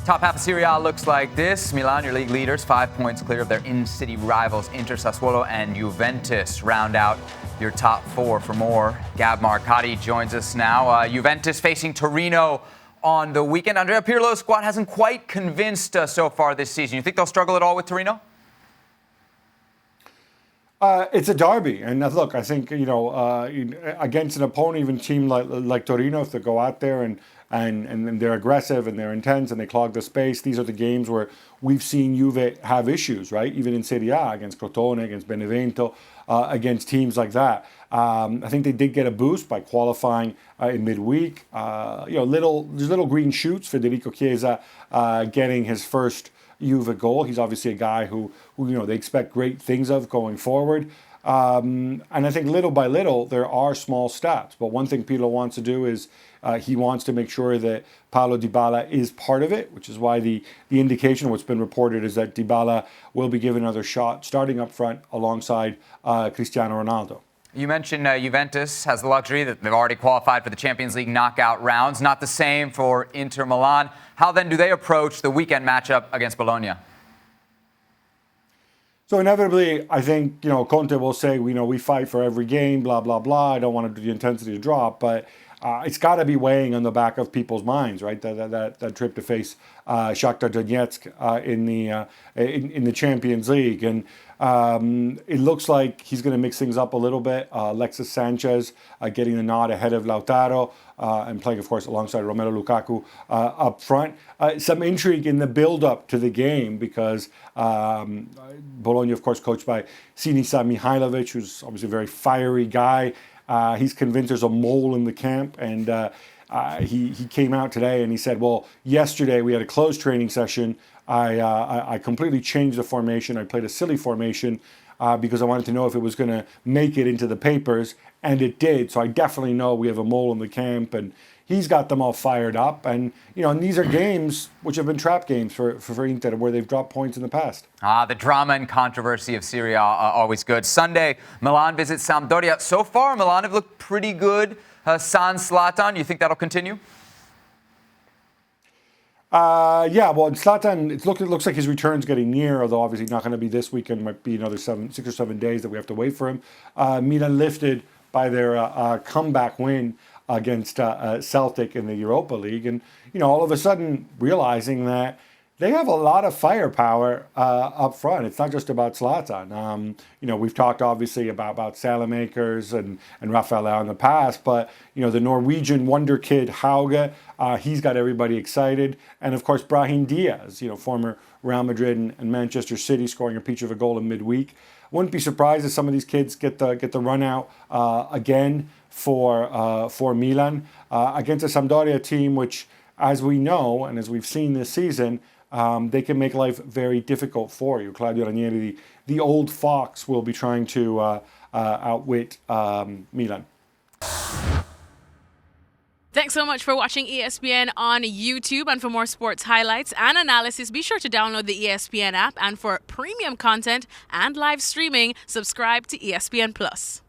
Top half of Serie A looks like this. Milan, your league leaders, 5 points clear of their in-city rivals, Inter, Sassuolo, and Juventus. Round out your top four. For more, Gab Marcotti joins us now. Juventus facing Torino on the weekend. Andrea Pirlo's squad hasn't quite convinced so far this season. You think they'll struggle at all with Torino? It's a derby, and look, I think against an opponent, even a team like Torino, if they go out there and they're aggressive and they're intense and they clog the space, these are the games where we've seen Juve have issues, right? Even in Serie A, against Crotone, against Benevento, against teams like that. I think they did get a boost by qualifying in midweek. There's little green shoots. Federico Chiesa getting his first Juve goal. He's obviously a guy who they expect great things of going forward. And I think little by little, there are small stats. But one thing Pirlo wants to do is he wants to make sure that Paulo Dybala is part of it, which is why the indication, what's been reported, is that Dybala will be given another shot starting up front alongside Cristiano Ronaldo. You mentioned Juventus has the luxury that they've already qualified for the Champions League knockout rounds. Not the same for Inter Milan. How then do they approach the weekend matchup against Bologna? So inevitably, I think, Conte will say, we fight for every game, blah, blah, blah. I don't want the intensity to drop, but it's got to be weighing on the back of people's minds, right? That trip to face Shakhtar Donetsk in the Champions League. And it looks like he's going to mix things up a little bit. Alexis Sanchez getting the nod ahead of Lautaro and playing, of course, alongside Romelu Lukaku up front. Some intrigue in the build-up to the game because Bologna, of course, coached by Sinisa Mihajlovic, who's obviously a very fiery guy. He's convinced there's a mole in the camp, and he came out today and he said, well, yesterday we had a closed training session. I completely changed the formation. I played a silly formation because I wanted to know if it was going to make it into the papers, and it did. So I definitely know we have a mole in the camp, and he's got them all fired up. And, and these are games which have been trap games for Inter, where they've dropped points in the past. The drama and controversy of Serie A are always good. Sunday, Milan visits Sampdoria. So far, Milan have looked pretty good. Sans Zlatan, you think that'll continue? Zlatan, it looks like his return's getting near, although obviously not going to be this weekend. Might be another 6 or 7 days that we have to wait for him. Milan lifted by their comeback win against Celtic in the Europa League, and all of a sudden realizing that they have a lot of firepower up front. It's not just about Zlatan. We've talked obviously about Salamakers and Rafael in the past, but the Norwegian wonder kid Hauge, he's got everybody excited, and of course Brahim Diaz, former Real Madrid and Manchester City, scoring a peach of a goal in midweek. Wouldn't be surprised if some of these kids get the run out again for Milan against a Sampdoria team which, as we know and as we've seen this season, they can make life very difficult for you. Claudio Ranieri, the old fox, will be trying to outwit Milan. Thanks so much for watching ESPN on YouTube. And for more sports highlights and analysis, be sure to download the ESPN app. And for premium content and live streaming, subscribe to ESPN Plus.